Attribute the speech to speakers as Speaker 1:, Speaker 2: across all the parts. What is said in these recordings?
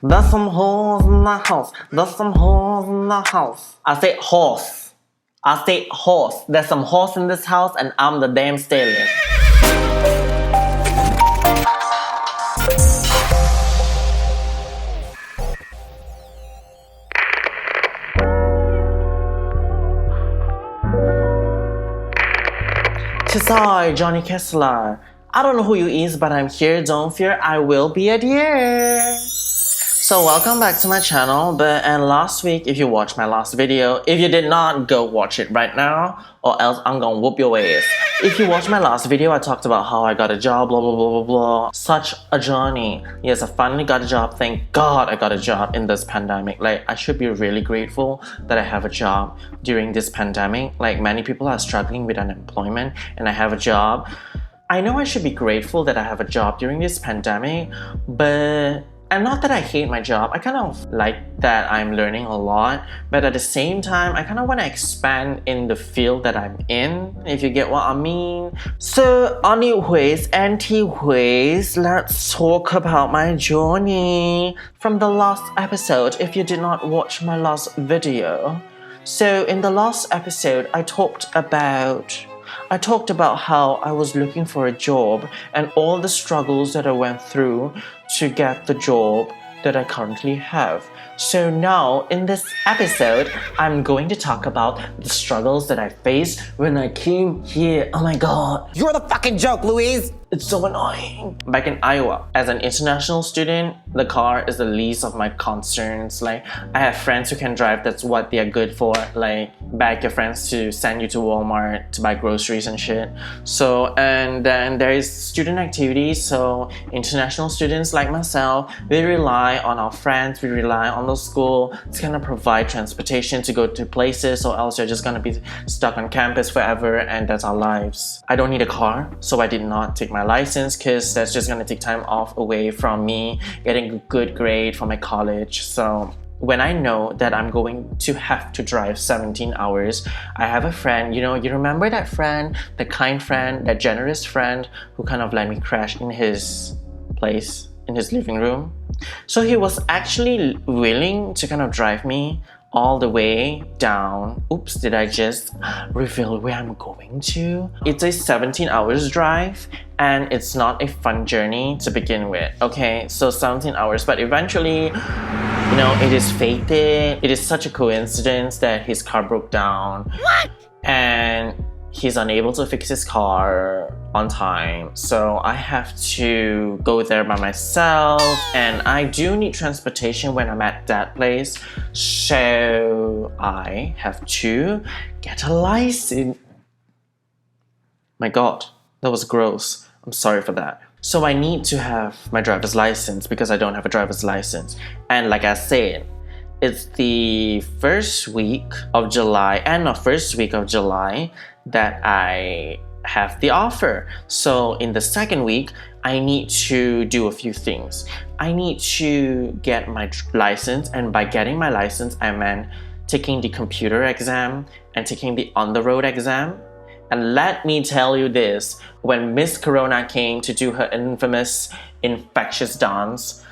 Speaker 1: There's some hoes in the house. There's some hoes in the house. I say horse. I say horse. There's some horse in this house and I'm the damn stallion. Tis I, Johnny Castellar. I don't know who you is, but I'm here. Don't fear, I will be at here. So welcome back to my channel. And last week, if you watched my last video, if you did not, go watch it right now, or else I'm gonna whoop your ass. If you watched my last video, I talked about how I got a job, blah blah blah blah blah. Such a journey. Yes, I finally got a job. Thank God I got a job in this pandemic. Like, I should be really grateful that I have a job during this pandemic. Like, many people are struggling with unemployment, and I have a job. I know I should be grateful that I have a job during this pandemic, but and not that I hate my job. I kind of like that I'm learning a lot, but at the same time, I kind of want to expand in the field that I'm in, if you get what I mean. So anyways, let's talk about my journey from the last episode, if you did not watch my last video. So in the last episode, I talked about how I was looking for a job and all the struggles that I went through to get the job that I currently have. So now, in this episode, I'm going to talk about the struggles that I faced when I came here. Oh my god.
Speaker 2: You're the fucking joke, Louise!
Speaker 1: It's so annoying. Back in Iowa, as an international student, the car is the least of my concerns. Like, I have friends who can drive, that's what they're good for. Like, beg your friends to send you to Walmart to buy groceries and shit. So, and then there is student activities. So, international students like myself, we rely on our friends, we rely on the school to kind of provide transportation to go to places, or else you're just gonna be stuck on campus forever, and that's our lives. I don't need a car, so I did not take my license because that's just gonna take time off away from me getting a good grade for my college. So when I know that I'm going to have to drive 17 hours, I have a friend, you remember that friend, the kind friend, that generous friend who kind of let me crash in his place, in his living room. So he was actually willing to kind of drive me all the way down. Oops, did I just reveal where I'm going to? It's a 17 hours drive, and it's not a fun journey to begin with. Okay, so 17 hours, but eventually, it is fated. It is such a coincidence that his car broke down. What? And he's unable to fix his car on time, so I have to go there by myself, and I do need transportation when I'm at that place, so I have to get a license. My god, that was gross. I'm sorry for that. So I need to have my driver's license because I don't have a driver's license, and like I said, it's the first week of July that I have the offer. So in the second week, I need to do a few things. I need to get my license, and by getting my license, I meant taking the computer exam and taking the on-the-road exam. And let me tell you this, when Miss Corona came to do her infamous infectious dance,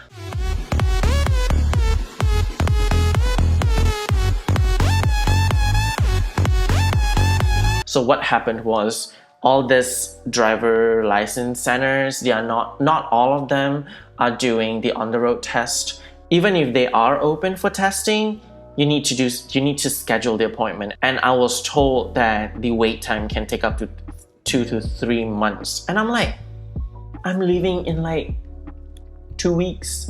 Speaker 1: so what happened was, all this driver license centers, they are not all of them are doing the on-the-road test. Even if they are open for testing, you need to schedule the appointment. And I was told that the wait time can take up to 2 to 3 months. And I'm like, I'm leaving in like 2 weeks.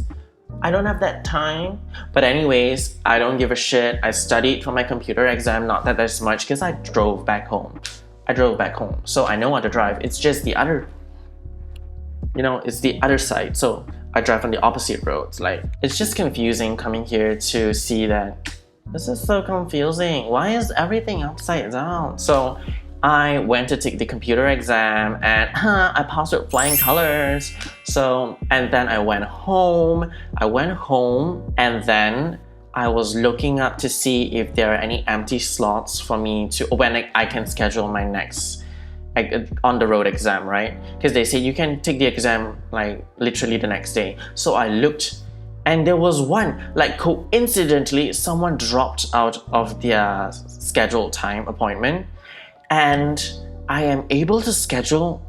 Speaker 1: I don't have that time. But anyways, I don't give a shit. I studied for my computer exam, not that there's much, because I drove back home. So I know how to drive. It's just the other, it's the other side. So I drive on the opposite roads. Like, it's just confusing coming here to see that this is so confusing. Why is everything upside down? So I went to take the computer exam, and I passed with flying colors. So, and then I went home, and then I was looking up to see if there are any empty slots for me to, when I can schedule my next on-the-road exam, right? Because they say you can take the exam like literally the next day. So I looked And there was one, like coincidentally, someone dropped out of their scheduled time appointment, and I am able to schedule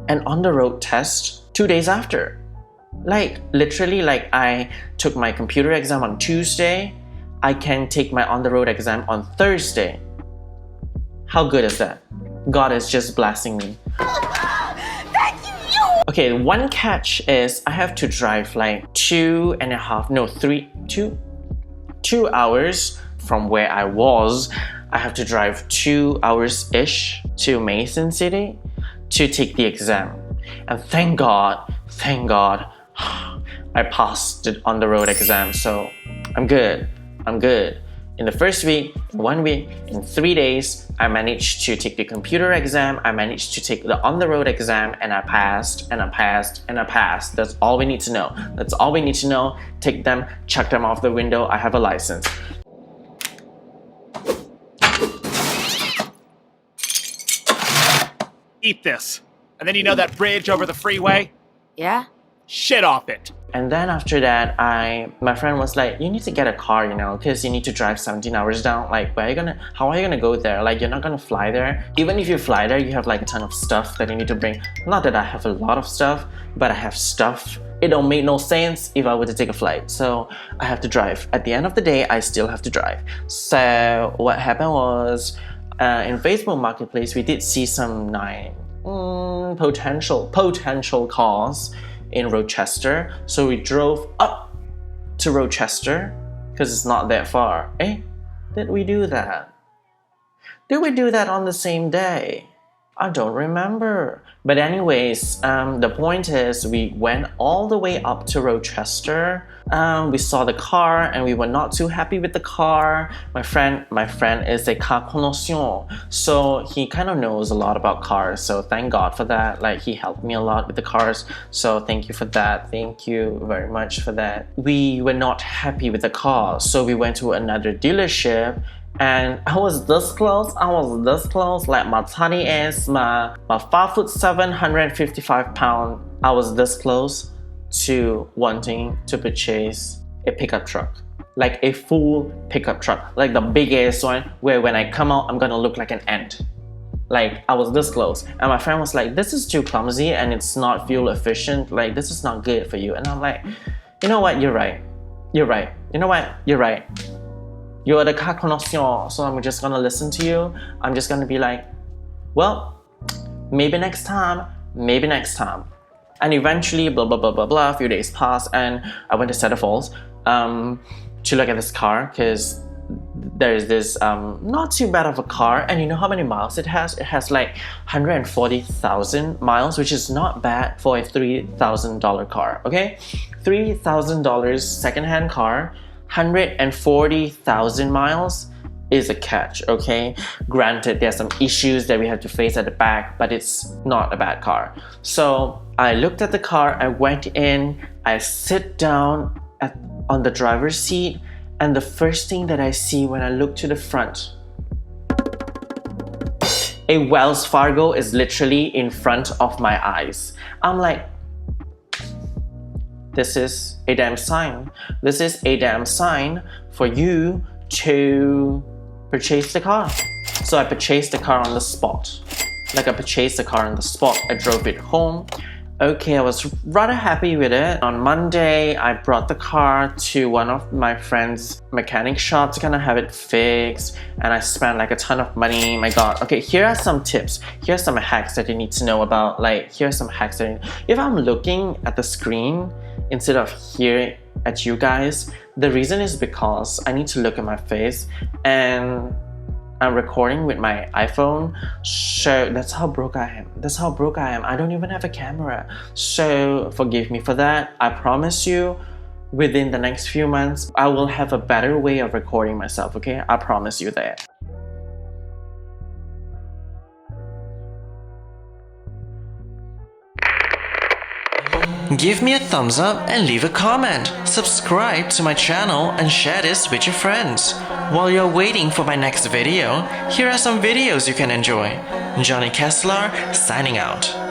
Speaker 1: an on-the-road test 2 days after. Like literally, like I took my computer exam on Tuesday, I can take my on-the-road exam on Thursday. How good is that? God is just blessing me. Okay, one catch is I have to drive like 2 hours from where I was. I have to drive 2 hours-ish to Mason City to take the exam. And thank God, I passed the on-the-road exam, so I'm good. In the first week, 1 week, in 3 days, I managed to take the computer exam, I managed to take the on-the-road exam, and I passed. That's all we need to know. Take them, chuck them off the window, I have a license.
Speaker 2: Eat this. And then you know that bridge over the freeway?
Speaker 3: Yeah?
Speaker 2: Shit off it.
Speaker 1: And then after that, my friend was like, you need to get a car, you know, because you need to drive 17 hours down. Like, how are you gonna go there? Like, you're not gonna fly there. Even if you fly there, you have like a ton of stuff that you need to bring. Not that I have a lot of stuff, but I have stuff. It don't make no sense if I were to take a flight. So I have to drive. At the end of the day, I still have to drive. So what happened was, in Facebook Marketplace, we did see some potential cars in Rochester, so we drove up to Rochester because it's not that far. Did we do that? Did we do that on the same day? I don't remember. But anyways, the point is we went all the way up to Rochester. We saw the car and we were not too happy with the car. My friend is a car connoisseur, so he kind of knows a lot about cars, so thank God for that. Like, he helped me a lot with the cars, so thank you for that. Thank you very much for that. We were not happy with the car, so we went to another dealership. And I was this close, like my tiny ass, my 5'7", 155 pound, I was this close to wanting to purchase a pickup truck. Like a full pickup truck, like the big ass one, where when I come out, I'm gonna look like an ant. Like, I was this close. And my friend was like, this is too clumsy and it's not fuel efficient, like this is not good for you. And I'm like, you know what, you're right. You know what, you're right. You're the car connoisseur, so I'm just gonna listen to you. I'm just gonna be like, well, maybe next time. And eventually, blah, blah, blah, blah, blah, a few days passed and I went to Cedar Falls to look at this car because there's this not too bad of a car, and you know how many miles it has? It has like 140,000 miles, which is not bad for a $3,000 car, okay? $3,000 secondhand car, 140,000 miles is a catch, okay? Granted, there's some issues that we have to face at the back, but it's not a bad car. So I looked at the car, I went in, I sit down on the driver's seat, and the first thing that I see when I look to the front, a Wells Fargo is literally in front of my eyes. I'm like, this is a damn sign. This is a damn sign for you to purchase the car. So I purchased the car on the spot. I drove it home. Okay, I was rather happy with it. On Monday, I brought the car to one of my friend's mechanic shops to kind of have it fixed, and I spent like a ton of money. My God. Okay, here are some tips. Here are some hacks that you need to know about. Like, here are some hacks that if I'm looking at the screen instead of here at you guys, the reason is because I need to look at my face, and I'm recording with my iPhone, so that's how broke I am. I don't even have a camera. So forgive me for that. I promise you, within the next few months, I will have a better way of recording myself, okay? I promise you that. Give me a thumbs up and leave a comment. Subscribe to my channel and share this with your friends. While you're waiting for my next video, here are some videos you can enjoy. Johnny Castellar signing out.